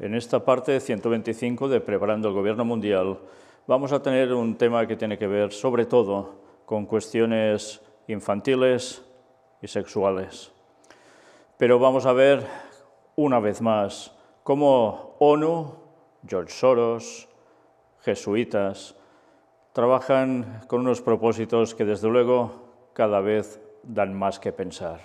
En esta parte 125 de Preparando el Gobierno Mundial vamos a tener un tema que tiene que ver sobre todo con cuestiones infantiles y sexuales. Pero vamos a ver una vez más cómo ONU, George Soros, jesuitas, trabajan con unos propósitos que desde luego cada vez dan más que pensar.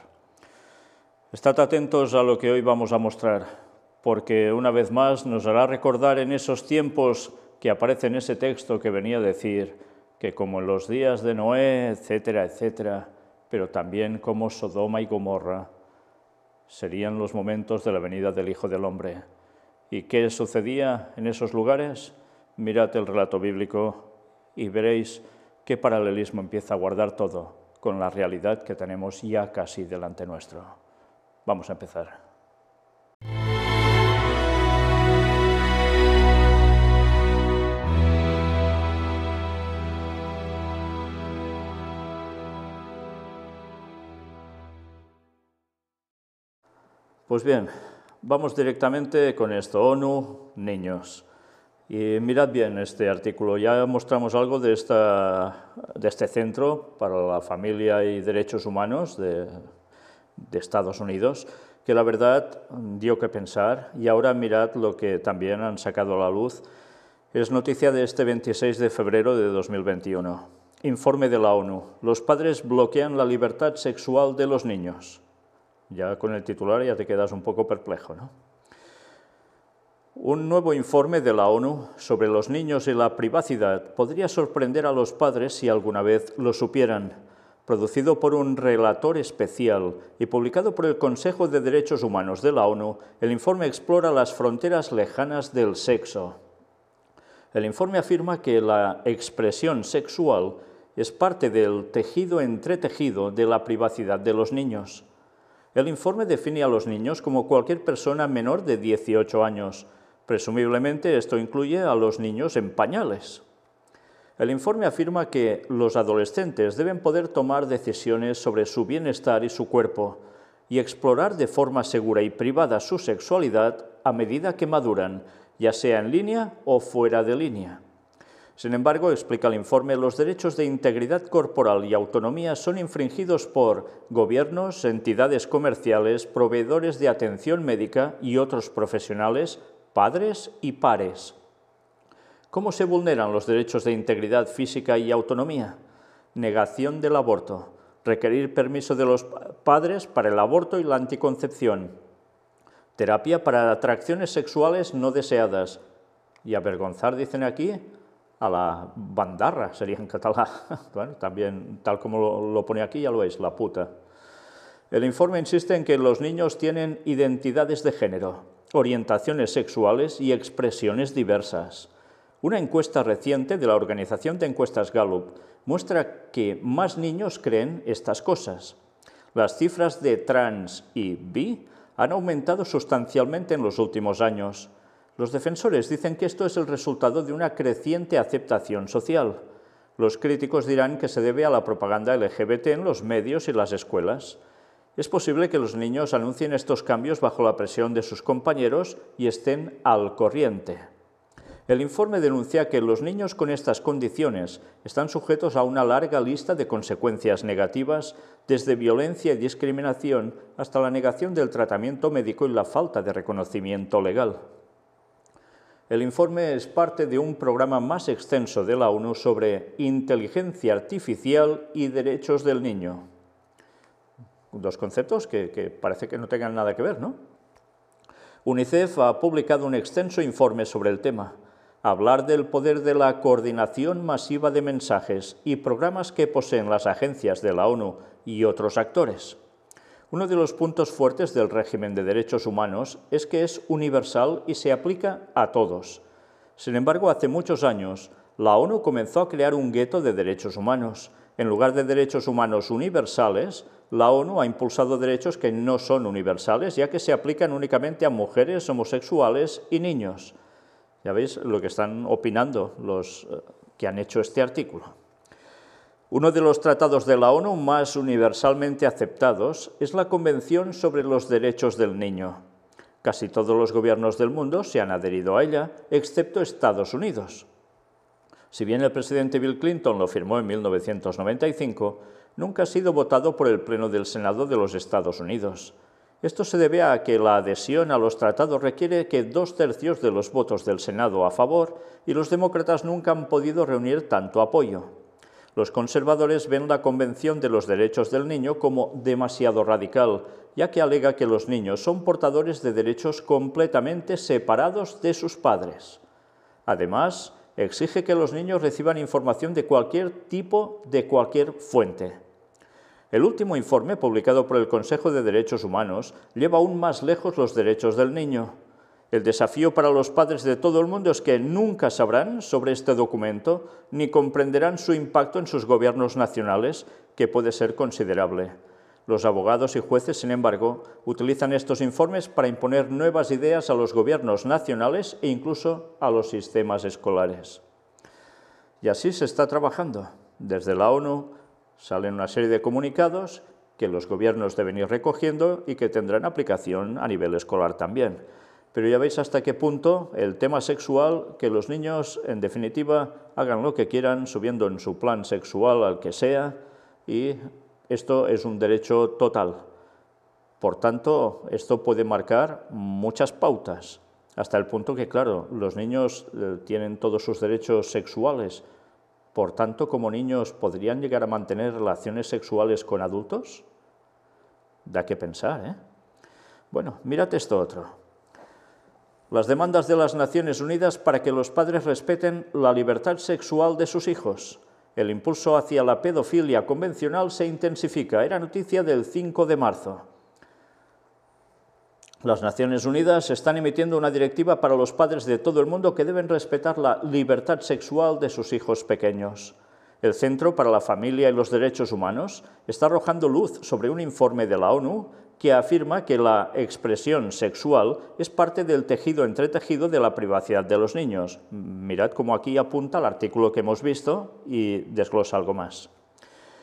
Estad atentos a lo que hoy vamos a mostrar, porque una vez más nos hará recordar en esos tiempos que aparece en ese texto que venía a decir que como en los días de Noé, etcétera, etcétera, pero también como Sodoma y Gomorra, serían los momentos de la venida del Hijo del Hombre. ¿Y qué sucedía en esos lugares? Mirad el relato bíblico y veréis qué paralelismo empieza a guardar todo con la realidad que tenemos ya casi delante nuestro. Vamos a empezar. Pues bien, vamos directamente con esto, ONU, niños. Y mirad bien este artículo, ya mostramos algo de este Centro para la Familia y Derechos Humanos de Estados Unidos, que la verdad dio que pensar, y ahora mirad lo que también han sacado a la luz. Es noticia de este 26 de febrero de 2021. Informe de la ONU, los padres bloquean la libertad sexual de los niños. Ya con el titular ya te quedas un poco perplejo, ¿no? Un nuevo informe de la ONU sobre los niños y la privacidad podría sorprender a los padres si alguna vez lo supieran. Producido por un relator especial y publicado por el Consejo de Derechos Humanos de la ONU, el informe explora las fronteras lejanas del sexo. El informe afirma que la expresión sexual es parte del tejido entretejido de la privacidad de los niños. El informe define a los niños como cualquier persona menor de 18 años. Presumiblemente esto incluye a los niños en pañales. El informe afirma que los adolescentes deben poder tomar decisiones sobre su bienestar y su cuerpo y explorar de forma segura y privada su sexualidad a medida que maduran, ya sea en línea o fuera de línea. Sin embargo, explica el informe, los derechos de integridad corporal y autonomía son infringidos por gobiernos, entidades comerciales, proveedores de atención médica y otros profesionales, padres y pares. ¿Cómo se vulneran los derechos de integridad física y autonomía? Negación del aborto, requerir permiso de los padres para el aborto y la anticoncepción, terapia para atracciones sexuales no deseadas y avergonzar, dicen aquí, a la bandarra, sería en catalán. Bueno, también, tal como lo pone aquí, ya lo veis, la puta. El informe insiste en que los niños tienen identidades de género, orientaciones sexuales y expresiones diversas. Una encuesta reciente de la Organización de Encuestas Gallup muestra que más niños creen estas cosas. Las cifras de trans y bi han aumentado sustancialmente en los últimos años. Los defensores dicen que esto es el resultado de una creciente aceptación social. Los críticos dirán que se debe a la propaganda LGBT en los medios y las escuelas. Es posible que los niños anuncien estos cambios bajo la presión de sus compañeros y estén al corriente. El informe denuncia que los niños con estas condiciones están sujetos a una larga lista de consecuencias negativas, desde violencia y discriminación hasta la negación del tratamiento médico y la falta de reconocimiento legal. El informe es parte de un programa más extenso de la ONU sobre inteligencia artificial y derechos del niño. Dos conceptos que parece que no tengan nada que ver, ¿no? UNICEF ha publicado un extenso informe sobre el tema. Hablar del poder de la coordinación masiva de mensajes y programas que poseen las agencias de la ONU y otros actores. Uno de los puntos fuertes del régimen de derechos humanos es que es universal y se aplica a todos. Sin embargo, hace muchos años, la ONU comenzó a crear un gueto de derechos humanos. En lugar de derechos humanos universales, la ONU ha impulsado derechos que no son universales, ya que se aplican únicamente a mujeres, homosexuales y niños. Ya veis lo que están opinando los que han hecho este artículo. Uno de los tratados de la ONU más universalmente aceptados es la Convención sobre los Derechos del Niño. Casi todos los gobiernos del mundo se han adherido a ella, excepto Estados Unidos. Si bien el presidente Bill Clinton lo firmó en 1995, nunca ha sido votado por el Pleno del Senado de los Estados Unidos. Esto se debe a que la adhesión a los tratados requiere que 2/3 de los votos del Senado a favor y los demócratas nunca han podido reunir tanto apoyo. Los conservadores ven la Convención de los Derechos del Niño como demasiado radical, ya que alega que los niños son portadores de derechos completamente separados de sus padres. Además, exige que los niños reciban información de cualquier tipo, de cualquier fuente. El último informe, publicado por el Consejo de Derechos Humanos, lleva aún más lejos los derechos del niño. El desafío para los padres de todo el mundo es que nunca sabrán sobre este documento ni comprenderán su impacto en sus gobiernos nacionales, que puede ser considerable. Los abogados y jueces, sin embargo, utilizan estos informes para imponer nuevas ideas a los gobiernos nacionales e incluso a los sistemas escolares. Y así se está trabajando. Desde la ONU salen una serie de comunicados que los gobiernos deben ir recogiendo y que tendrán aplicación a nivel escolar también. Pero ya veis hasta qué punto el tema sexual, que los niños, en definitiva, hagan lo que quieran, subiendo en su plan sexual al que sea, y esto es un derecho total. Por tanto, esto puede marcar muchas pautas, hasta el punto que, claro, los niños tienen todos sus derechos sexuales. Por tanto, como niños, ¿podrían llegar a mantener relaciones sexuales con adultos? Da que pensar, ¿eh? Bueno, mirad esto otro. Las demandas de las Naciones Unidas para que los padres respeten la libertad sexual de sus hijos. El impulso hacia la pedofilia convencional se intensifica. Era noticia del 5 de marzo. Las Naciones Unidas están emitiendo una directiva para los padres de todo el mundo que deben respetar la libertad sexual de sus hijos pequeños. El Centro para la Familia y los Derechos Humanos está arrojando luz sobre un informe de la ONU que afirma que la expresión sexual es parte del tejido entretejido de la privacidad de los niños. Mirad cómo aquí apunta el artículo que hemos visto y desglosa algo más.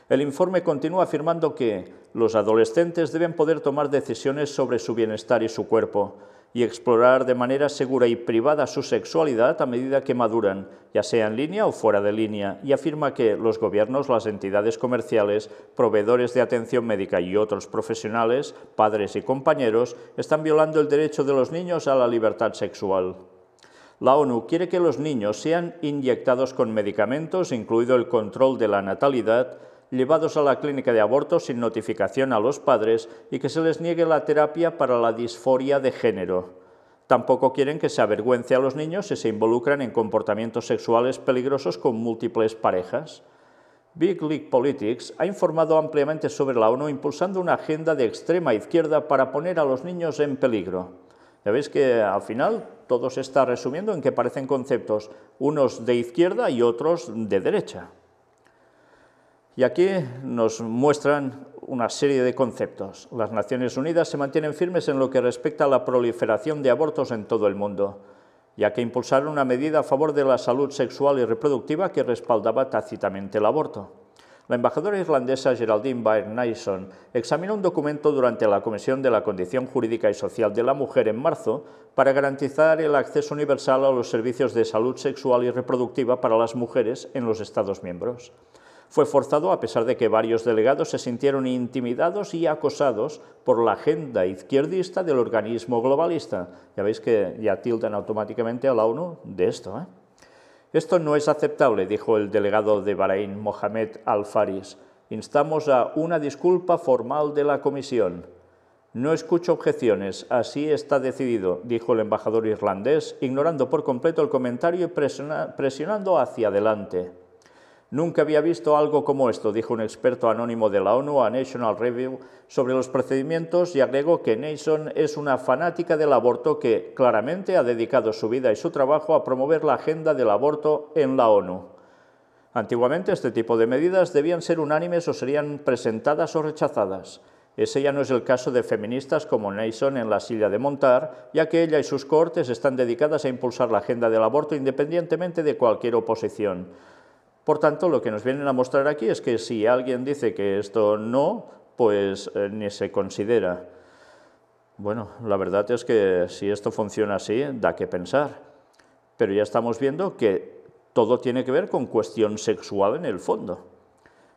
El informe continúa afirmando que los adolescentes deben poder tomar decisiones sobre su bienestar y su cuerpo y explorar de manera segura y privada su sexualidad a medida que maduran, ya sea en línea o fuera de línea, y afirma que los gobiernos, las entidades comerciales, proveedores de atención médica y otros profesionales, padres y compañeros, están violando el derecho de los niños a la libertad sexual. La ONU quiere que los niños sean inyectados con medicamentos, incluido el control de la natalidad, llevados a la clínica de aborto sin notificación a los padres y que se les niegue la terapia para la disforia de género. Tampoco quieren que se avergüence a los niños si se involucran en comportamientos sexuales peligrosos con múltiples parejas. Big League Politics ha informado ampliamente sobre la ONU impulsando una agenda de extrema izquierda para poner a los niños en peligro. Ya veis que al final todo se está resumiendo en que parecen conceptos, unos de izquierda y otros de derecha. Y aquí nos muestran una serie de conceptos. Las Naciones Unidas se mantienen firmes en lo que respecta a la proliferación de abortos en todo el mundo, ya que impulsaron una medida a favor de la salud sexual y reproductiva que respaldaba tácitamente el aborto. La embajadora irlandesa Geraldine Byrne-Nyson examinó un documento durante la Comisión de la Condición Jurídica y Social de la Mujer en marzo para garantizar el acceso universal a los servicios de salud sexual y reproductiva para las mujeres en los Estados miembros. Fue forzado a pesar de que varios delegados se sintieron intimidados y acosados por la agenda izquierdista del organismo globalista. Ya veis que ya tildan automáticamente a la ONU de esto, ¿eh? Esto no es aceptable, dijo el delegado de Bahrein, Mohamed Al-Faris. Instamos a una disculpa formal de la Comisión. No escucho objeciones, así está decidido, dijo el embajador irlandés, ignorando por completo el comentario y presionando hacia adelante. Nunca había visto algo como esto, dijo un experto anónimo de la ONU a National Review sobre los procedimientos y agregó que Nason es una fanática del aborto que claramente ha dedicado su vida y su trabajo a promover la agenda del aborto en la ONU. Antiguamente este tipo de medidas debían ser unánimes o serían presentadas o rechazadas. Ese ya no es el caso de feministas como Nason en la silla de montar, ya que ella y sus cohortes están dedicadas a impulsar la agenda del aborto independientemente de cualquier oposición. Por tanto, lo que nos vienen a mostrar aquí es que si alguien dice que esto no, pues ni se considera. Bueno, la verdad es que si esto funciona así, da que pensar. Pero ya estamos viendo que todo tiene que ver con cuestión sexual en el fondo.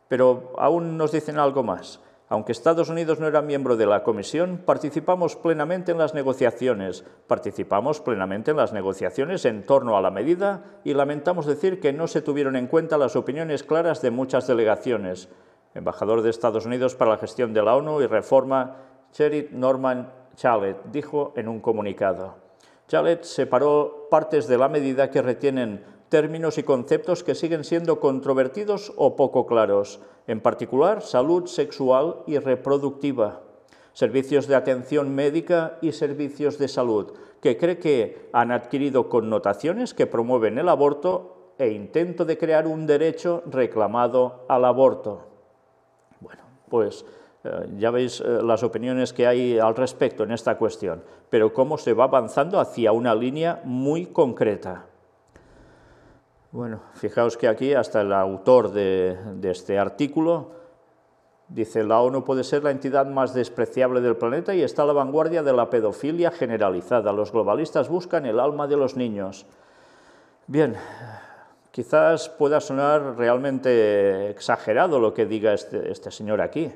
Pero aún nos dicen algo más. Aunque Estados Unidos no era miembro de la Comisión, participamos plenamente en las negociaciones. Participamos plenamente en las negociaciones en torno a la medida y lamentamos decir que no se tuvieron en cuenta las opiniones claras de muchas delegaciones. Embajador de Estados Unidos para la gestión de la ONU y reforma, Cheryl Norman Challet, dijo en un comunicado. Challet separó partes de la medida que retienen términos y conceptos que siguen siendo controvertidos o poco claros, en particular salud sexual y reproductiva, servicios de atención médica y servicios de salud, que cree que han adquirido connotaciones que promueven el aborto e intento de crear un derecho reclamado al aborto. Bueno, pues ya veis las opiniones que hay al respecto en esta cuestión, pero cómo se va avanzando hacia una línea muy concreta. Bueno, fijaos que aquí hasta el autor de este artículo dice: la ONU puede ser la entidad más despreciable del planeta y está a la vanguardia de la pedofilia generalizada. Los globalistas buscan el alma de los niños. Bien, quizás pueda sonar realmente exagerado lo que diga este señor aquí,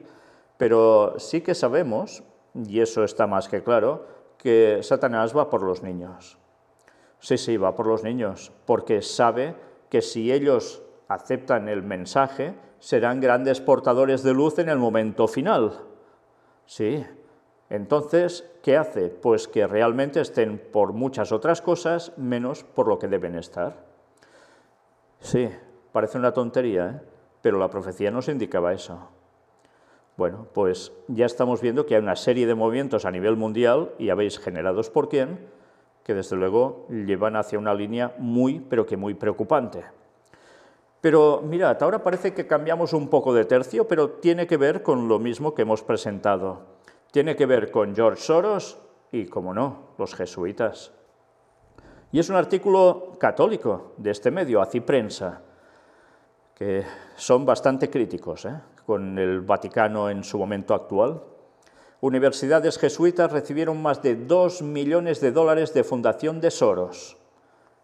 pero sí que sabemos, y eso está más que claro, que Satanás va por los niños. Sí, va por los niños, porque sabe que si ellos aceptan el mensaje, serán grandes portadores de luz en el momento final. Sí, entonces, ¿qué hace? Pues que realmente estén por muchas otras cosas, menos por lo que deben estar. Sí, parece una tontería, pero la profecía nos indicaba eso. Bueno, pues ya estamos viendo que hay una serie de movimientos a nivel mundial, y ya veis generados por quién, que desde luego llevan hacia una línea pero que muy preocupante. Pero mirad, ahora parece que cambiamos un poco de tercio, pero tiene que ver con lo mismo que hemos presentado. Tiene que ver con George Soros y, como no, los jesuitas. Y es un artículo católico de este medio, Aciprensa, que son bastante críticos con el Vaticano en su momento actual. Universidades jesuitas recibieron más de 2 millones de dólares de fundación de Soros.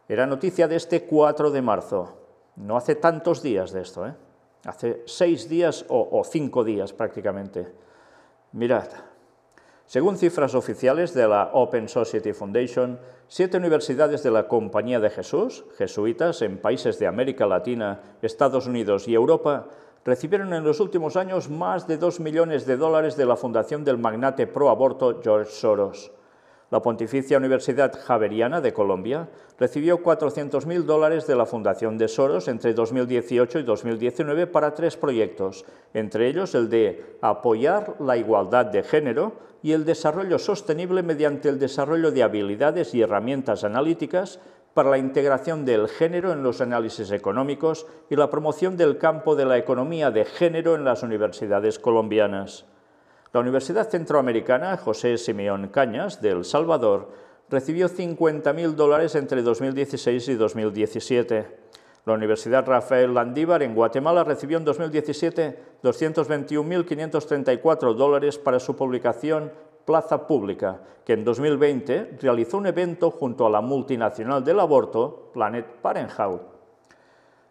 Era noticia de este 4 de marzo. No hace tantos días de esto, hace 6 días o 5 días prácticamente. Mirad, según cifras oficiales de la Open Society Foundation, 7 universidades de la Compañía de Jesús, jesuitas en países de América Latina, Estados Unidos y Europa, recibieron en los últimos años más de 2 millones de dólares de la fundación del magnate pro-aborto George Soros. La Pontificia Universidad Javeriana de Colombia recibió 400.000 dólares de la fundación de Soros entre 2018 y 2019 para 3 proyectos, entre ellos el de apoyar la igualdad de género y el desarrollo sostenible mediante el desarrollo de habilidades y herramientas analíticas para la integración del género en los análisis económicos y la promoción del campo de la economía de género en las universidades colombianas. La Universidad Centroamericana José Simeón Cañas, de El Salvador, recibió 50.000 dólares entre 2016 y 2017. La Universidad Rafael Landívar en Guatemala recibió en 2017 221.534 dólares para su publicación Plaza Pública, que en 2020 realizó un evento junto a la multinacional del aborto, Planet Parenthood.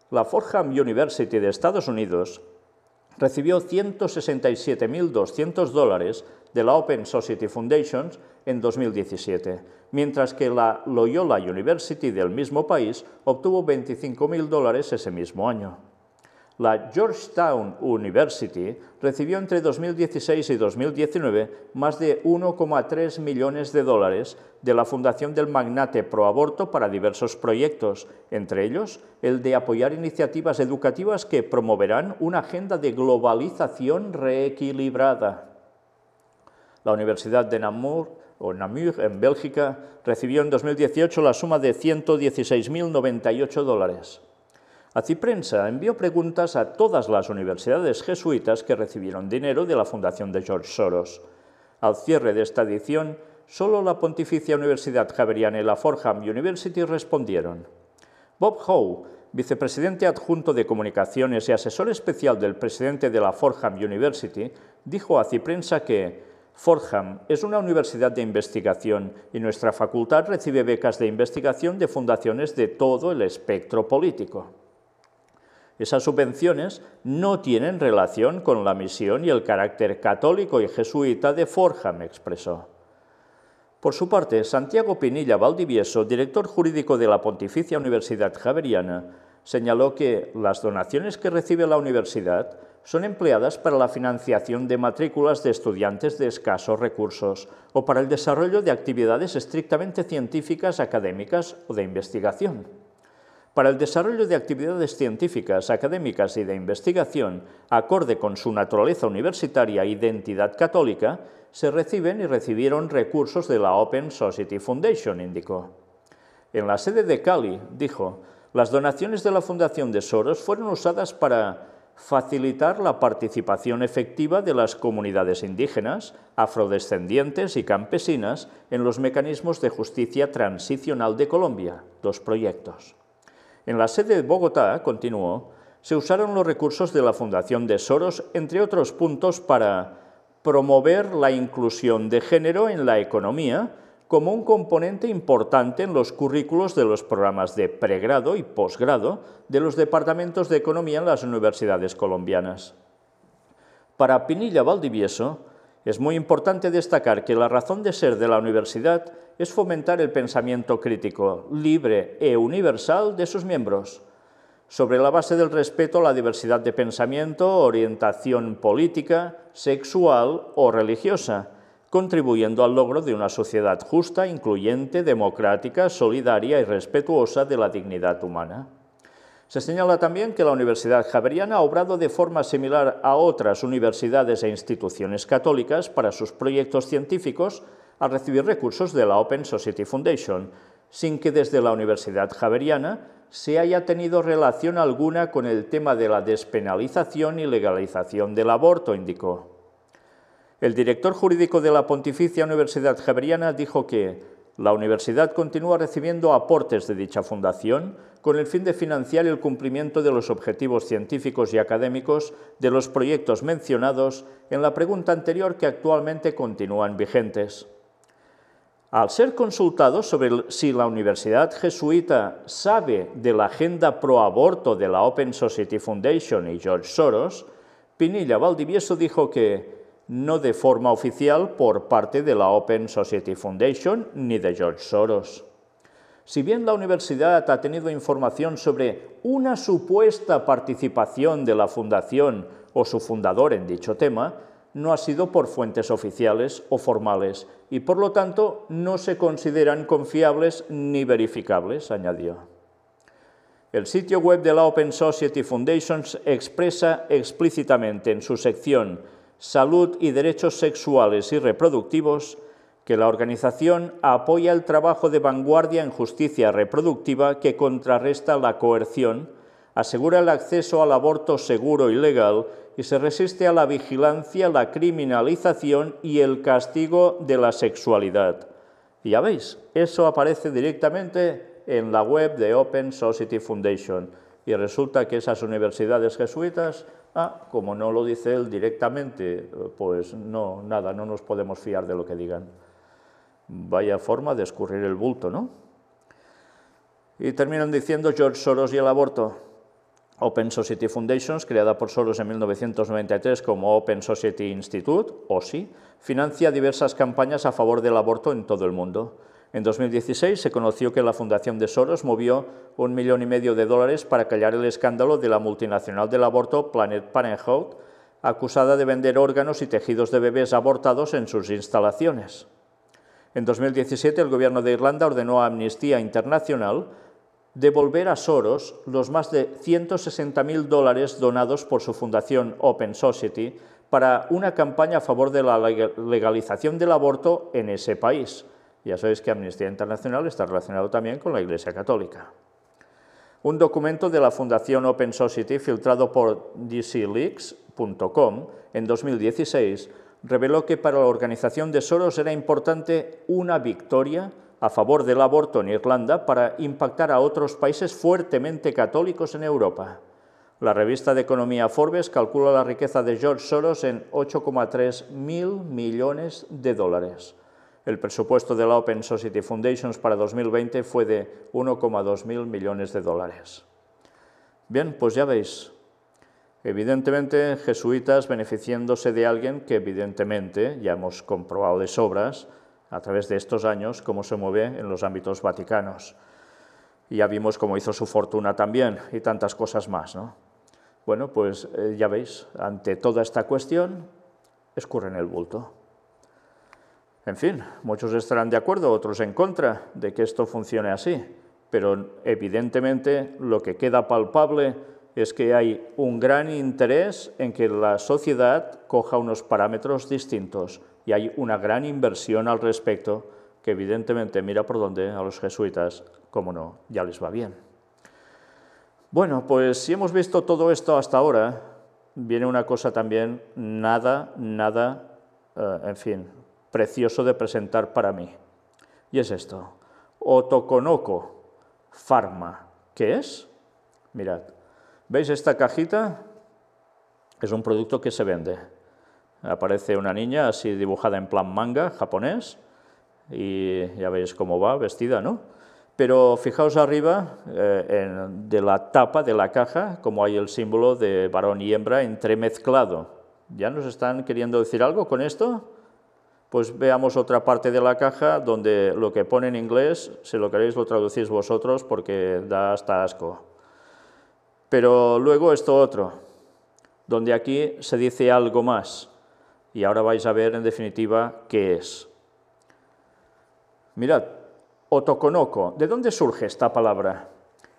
La Fordham University de Estados Unidos recibió 167.200 dólares de la Open Society Foundation en 2017, mientras que la Loyola University del mismo país obtuvo 25.000 dólares ese mismo año. La Georgetown University recibió entre 2016 y 2019 más de 1,3 millones de dólares de la fundación del magnate pro-aborto para diversos proyectos, entre ellos el de apoyar iniciativas educativas que promoverán una agenda de globalización reequilibrada. La Universidad de Namur en Bélgica recibió en 2018 la suma de 116.098 dólares. Aciprensa envió preguntas a todas las universidades jesuitas que recibieron dinero de la fundación de George Soros. Al cierre de esta edición, solo la Pontificia Universidad Javeriana y la Fordham University respondieron. Bob Howe, vicepresidente adjunto de comunicaciones y asesor especial del presidente de la Fordham University, dijo a Aciprensa que Fordham es una universidad de investigación y nuestra facultad recibe becas de investigación de fundaciones de todo el espectro político. Esas subvenciones no tienen relación con la misión y el carácter católico y jesuita de Fordham, expresó. Por su parte, Santiago Pinilla Valdivieso, director jurídico de la Pontificia Universidad Javeriana, señaló que las donaciones que recibe la universidad son empleadas para la financiación de matrículas de estudiantes de escasos recursos o para el desarrollo de actividades estrictamente científicas, académicas o de investigación. Para el desarrollo de actividades científicas, académicas y de investigación, acorde con su naturaleza universitaria e identidad católica, se reciben y recibieron recursos de la Open Society Foundation, indicó. En la sede de Cali, dijo, las donaciones de la Fundación de Soros fueron usadas para facilitar la participación efectiva de las comunidades indígenas, afrodescendientes y campesinas en los mecanismos de justicia transicional de Colombia, 2 proyectos. En la sede de Bogotá, continuó, se usaron los recursos de la Fundación de Soros, entre otros puntos, para promover la inclusión de género en la economía como un componente importante en los currículos de los programas de pregrado y posgrado de los departamentos de economía en las universidades colombianas. Para Pinilla Valdivieso, es muy importante destacar que la razón de ser de la universidad es fomentar el pensamiento crítico, libre e universal de sus miembros, sobre la base del respeto a la diversidad de pensamiento, orientación política, sexual o religiosa, contribuyendo al logro de una sociedad justa, incluyente, democrática, solidaria y respetuosa de la dignidad humana. Se señala también que la Universidad Javeriana ha obrado de forma similar a otras universidades e instituciones católicas para sus proyectos científicos al recibir recursos de la Open Society Foundation, sin que desde la Universidad Javeriana se haya tenido relación alguna con el tema de la despenalización y legalización del aborto, indicó. El director jurídico de la Pontificia Universidad Javeriana dijo que la universidad continúa recibiendo aportes de dicha fundación con el fin de financiar el cumplimiento de los objetivos científicos y académicos de los proyectos mencionados en la pregunta anterior que actualmente continúan vigentes. Al ser consultado sobre si la Universidad Jesuita sabe de la agenda pro aborto de la Open Society Foundation y George Soros, Pinilla Valdivieso dijo que no de forma oficial por parte de la Open Society Foundation ni de George Soros. Si bien la universidad ha tenido información sobre una supuesta participación de la fundación o su fundador en dicho tema, no ha sido por fuentes oficiales o formales y, por lo tanto, no se consideran confiables ni verificables, añadió. El sitio web de la Open Society Foundation expresa explícitamente en su sección Salud y Derechos Sexuales y Reproductivos que la organización apoya el trabajo de vanguardia en justicia reproductiva que contrarresta la coerción, asegura el acceso al aborto seguro y legal y se resiste a la vigilancia, la criminalización y el castigo de la sexualidad. Y ya veis, eso aparece directamente en la web de Open Society Foundation. Y resulta que esas universidades jesuitas, como no lo dice él directamente, pues no, nada, no nos podemos fiar de lo que digan. Vaya forma de escurrir el bulto, ¿no? Y terminan diciendo George Soros y el aborto. Open Society Foundations, creada por Soros en 1993 como Open Society Institute, OSI, financia diversas campañas a favor del aborto en todo el mundo. En 2016 se conoció que la Fundación de Soros movió $1,5 millones para callar el escándalo de la multinacional del aborto Planned Parenthood, acusada de vender órganos y tejidos de bebés abortados en sus instalaciones. En 2017 el Gobierno de Irlanda ordenó a Amnistía Internacional devolver a Soros los más de $160.000 donados por su fundación Open Society para una campaña a favor de la legalización del aborto en ese país. Ya sabéis que Amnistía Internacional está relacionado también con la Iglesia Católica. Un documento de la Fundación Open Society filtrado por dcleaks.com en 2016 reveló que para la organización de Soros era importante una victoria a favor del aborto en Irlanda para impactar a otros países fuertemente católicos en Europa. La revista de economía Forbes calcula la riqueza de George Soros en 8,3 mil millones de dólares. El presupuesto de la Open Society Foundations para 2020 fue de 1,2 mil millones de dólares. Bien, pues ya veis, evidentemente jesuitas beneficiándose de alguien que evidentemente ya hemos comprobado de sobras a través de estos años cómo se mueve en los ámbitos vaticanos. Y ya vimos cómo hizo su fortuna también y tantas cosas más, ¿no? Bueno, pues ya veis, ante toda esta cuestión, escurren el bulto. En fin, muchos estarán de acuerdo, otros en contra de que esto funcione así, pero evidentemente lo que queda palpable es que hay un gran interés en que la sociedad coja unos parámetros distintos y hay una gran inversión al respecto que evidentemente mira por dónde a los jesuitas, cómo no, ya les va bien. Bueno, pues si hemos visto todo esto hasta ahora, viene una cosa también nada, en fin, precioso de presentar para mí. Y es esto, Otokonoko Pharma. ¿Qué es? Mirad, ¿veis esta cajita? Es un producto que se vende. Aparece una niña así dibujada en plan manga japonés y ya veis cómo va vestida, ¿no? Pero fijaos arriba de la tapa de la caja, como hay el símbolo de varón y hembra entremezclado. ¿Ya nos están queriendo decir algo con esto? Pues veamos otra parte de la caja donde lo que pone en inglés, si lo queréis lo traducís vosotros porque da hasta asco. Pero luego esto otro, donde aquí se dice algo más. Y ahora vais a ver en definitiva qué es. Mirad. Otokonoko, ¿de dónde surge esta palabra?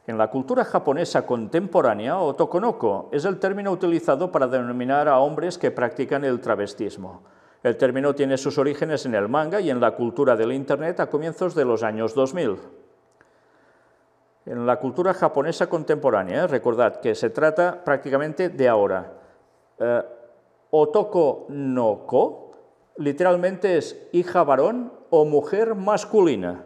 En la cultura japonesa contemporánea, otokonoko es el término utilizado para denominar a hombres que practican el travestismo. El término tiene sus orígenes en el manga y en la cultura del Internet a comienzos de los años 2000. En la cultura japonesa contemporánea, recordad que se trata prácticamente de ahora. Otokonoko literalmente es hija varón o mujer masculina.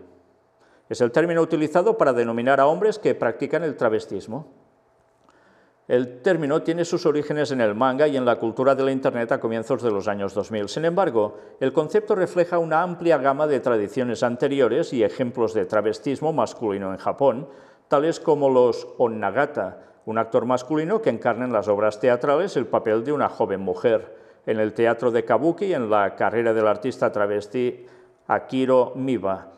Es el término utilizado para denominar a hombres que practican el travestismo. El término tiene sus orígenes en el manga y en la cultura de la Internet a comienzos de los años 2000. Sin embargo, el concepto refleja una amplia gama de tradiciones anteriores y ejemplos de travestismo masculino en Japón, tales como los onnagata, un actor masculino que encarna en las obras teatrales el papel de una joven mujer, en el teatro de kabuki y en la carrera del artista travesti Akiro Miba.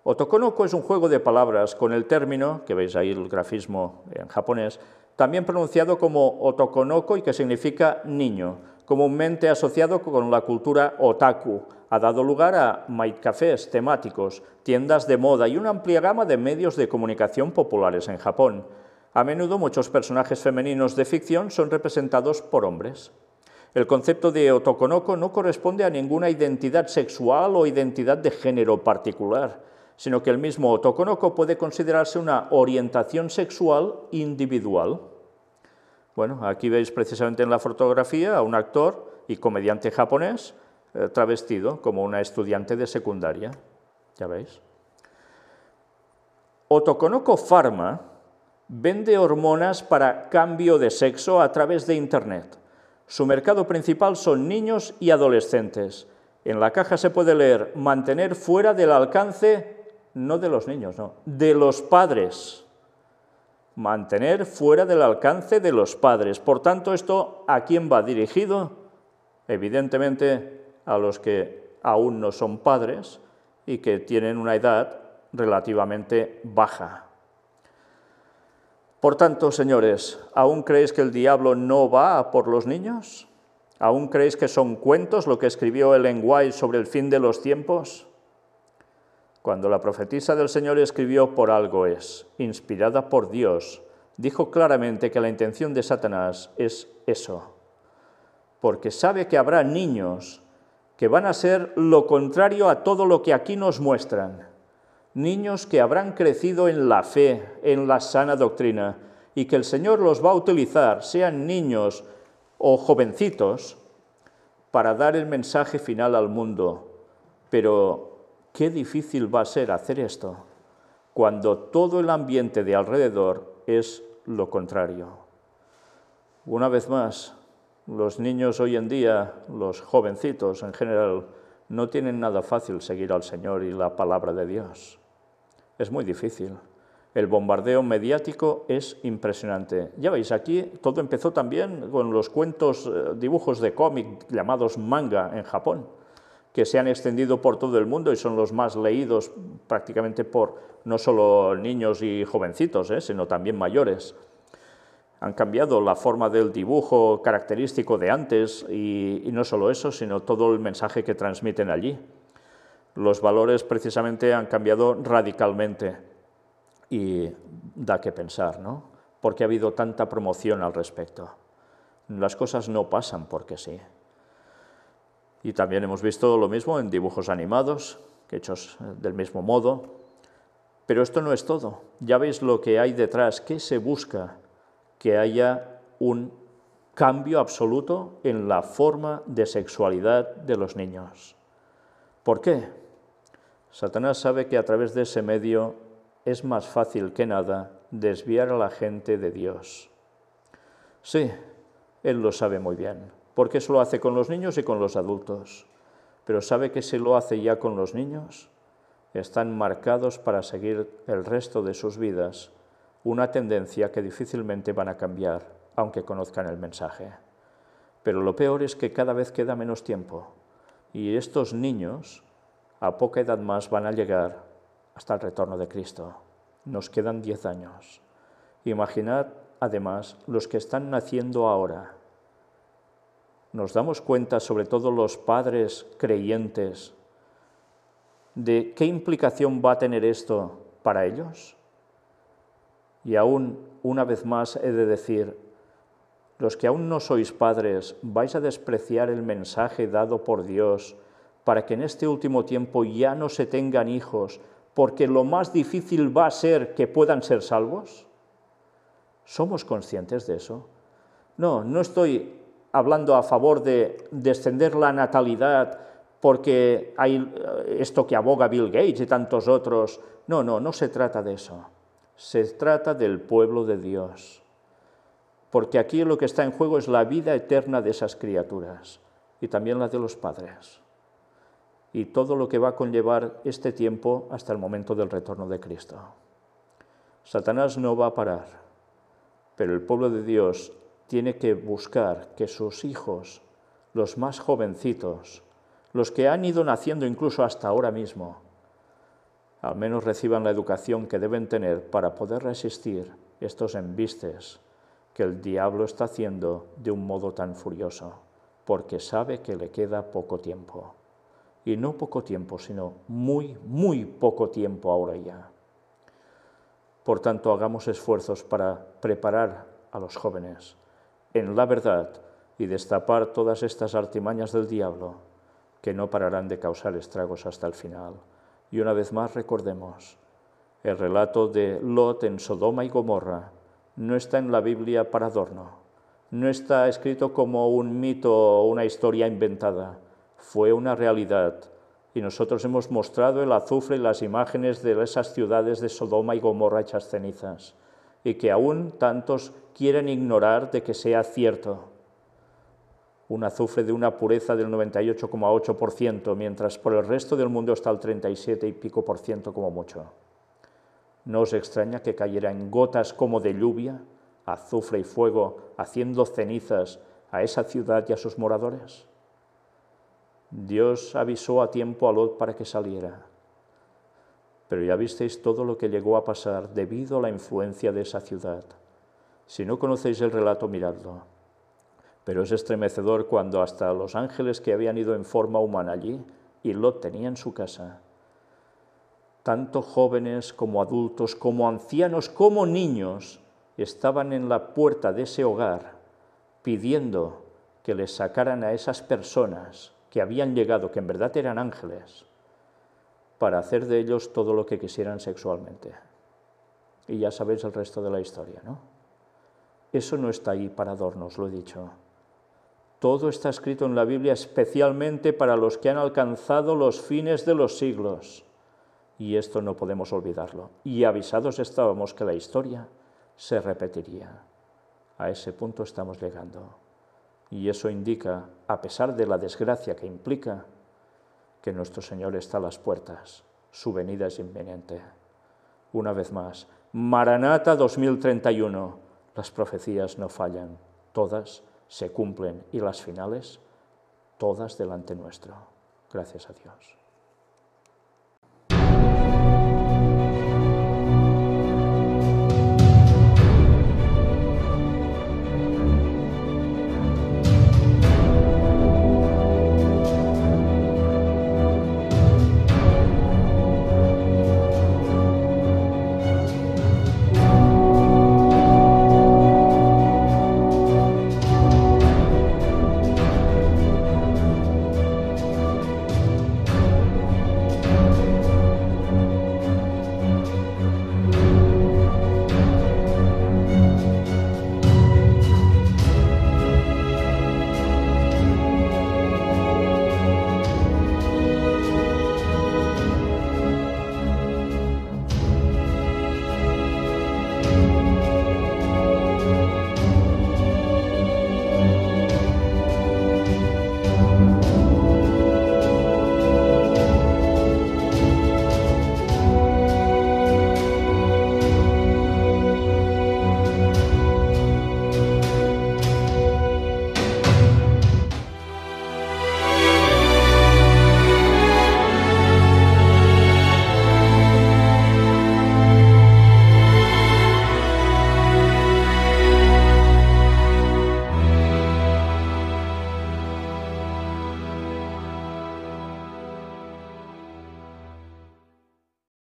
Otokonoko es un juego de palabras con el término, que veis ahí el grafismo en japonés, también pronunciado como otokonoko y que significa niño, comúnmente asociado con la cultura otaku. Ha dado lugar a maidcafés temáticos, tiendas de moda y una amplia gama de medios de comunicación populares en Japón. A menudo muchos personajes femeninos de ficción son representados por hombres. El concepto de otokonoko no corresponde a ninguna identidad sexual o identidad de género particular, sino que el mismo otokonoko puede considerarse una orientación sexual individual. Bueno, aquí veis precisamente en la fotografía a un actor y comediante japonés travestido como una estudiante de secundaria. ¿Ya veis? Otokonoko Pharma vende hormonas para cambio de sexo a través de Internet. Su mercado principal son niños y adolescentes. En la caja se puede leer mantener fuera del alcance, no de los niños, no, de los padres. Mantener fuera del alcance de los padres. Por tanto, ¿esto a quién va dirigido? Evidentemente a los que aún no son padres y que tienen una edad relativamente baja. Por tanto, señores, ¿aún creéis que el diablo no va a por los niños? ¿Aún creéis que son cuentos lo que escribió Ellen White sobre el fin de los tiempos? Cuando la profetisa del Señor escribió por algo es, inspirada por Dios, dijo claramente que la intención de Satanás es eso, porque sabe que habrá niños que van a ser lo contrario a todo lo que aquí nos muestran, niños que habrán crecido en la fe, en la sana doctrina, y que el Señor los va a utilizar, sean niños o jovencitos, para dar el mensaje final al mundo. Pero qué difícil va a ser hacer esto cuando todo el ambiente de alrededor es lo contrario. Una vez más, los niños hoy en día, los jovencitos en general, no tienen nada fácil seguir al Señor y la palabra de Dios. Es muy difícil. El bombardeo mediático es impresionante. Ya veis, aquí todo empezó también con los cuentos, dibujos de cómic llamados manga en Japón, que se han extendido por todo el mundo y son los más leídos prácticamente por no solo niños y jovencitos, sino también mayores. Han cambiado la forma del dibujo característico de antes y no solo eso, sino todo el mensaje que transmiten allí. Los valores precisamente han cambiado radicalmente y da que pensar, ¿no? Porque ha habido tanta promoción al respecto. Las cosas no pasan porque sí. Y también hemos visto lo mismo en dibujos animados, hechos del mismo modo. Pero esto no es todo. Ya veis lo que hay detrás. ¿Qué se busca? Que haya un cambio absoluto en la forma de sexualidad de los niños. ¿Por qué? Satanás sabe que a través de ese medio es más fácil que nada desviar a la gente de Dios. Sí, él lo sabe muy bien, porque eso lo hace con los niños y con los adultos. Pero sabe que si lo hace ya con los niños, están marcados para seguir el resto de sus vidas una tendencia que difícilmente van a cambiar, aunque conozcan el mensaje. Pero lo peor es que cada vez queda menos tiempo, y estos niños, a poca edad más, van a llegar hasta el retorno de Cristo. Nos quedan 10 años. Imaginad, además, los que están naciendo ahora. Nos damos cuenta, sobre todo los padres creyentes, de qué implicación va a tener esto para ellos. Y aún, una vez más, he de decir, los que aún no sois padres, vais a despreciar el mensaje dado por Dios para que en este último tiempo ya no se tengan hijos, porque lo más difícil va a ser que puedan ser salvos. ¿Somos conscientes de eso? No, no estoy hablando a favor de descender la natalidad porque hay esto que aboga Bill Gates y tantos otros. No, no se trata de eso. Se trata del pueblo de Dios. Porque aquí lo que está en juego es la vida eterna de esas criaturas y también la de los padres. Y todo lo que va a conllevar este tiempo hasta el momento del retorno de Cristo. Satanás no va a parar, pero el pueblo de Dios tiene que buscar que sus hijos, los más jovencitos, los que han ido naciendo incluso hasta ahora mismo, al menos reciban la educación que deben tener para poder resistir estos embistes que el diablo está haciendo de un modo tan furioso, porque sabe que le queda poco tiempo. Y no poco tiempo, sino muy, muy poco tiempo ahora ya. Por tanto, hagamos esfuerzos para preparar a los jóvenes en la verdad y destapar todas estas artimañas del diablo que no pararán de causar estragos hasta el final. Y una vez más recordemos, el relato de Lot en Sodoma y Gomorra no está en la Biblia para adorno, no está escrito como un mito o una historia inventada, fue una realidad. Y nosotros hemos mostrado el azufre y las imágenes de esas ciudades de Sodoma y Gomorra hechas cenizas, y que aún tantos quieren ignorar de que sea cierto. Un azufre de una pureza del 98,8%, mientras por el resto del mundo está el 37 y pico por ciento como mucho. ¿No os extraña que cayera en gotas como de lluvia, azufre y fuego, haciendo cenizas a esa ciudad y a sus moradores? Dios avisó a tiempo a Lot para que saliera. Pero ya visteis todo lo que llegó a pasar debido a la influencia de esa ciudad. Si no conocéis el relato, miradlo. Pero es estremecedor cuando hasta los ángeles que habían ido en forma humana allí, y Lot tenía en su casa, tanto jóvenes como adultos, como ancianos, como niños, estaban en la puerta de ese hogar pidiendo que les sacaran a esas personas que habían llegado, que en verdad eran ángeles, para hacer de ellos todo lo que quisieran sexualmente. Y ya sabéis el resto de la historia, ¿no? Eso no está ahí para adornos, lo he dicho. Todo está escrito en la Biblia especialmente para los que han alcanzado los fines de los siglos. Y esto no podemos olvidarlo. Y avisados estábamos que la historia se repetiría. A ese punto estamos llegando. Y eso indica, a pesar de la desgracia que implica, que nuestro Señor está a las puertas. Su venida es inminente. Una vez más, Maranata 2031. Las profecías no fallan. Todas se cumplen y las finales, todas delante nuestro. Gracias a Dios.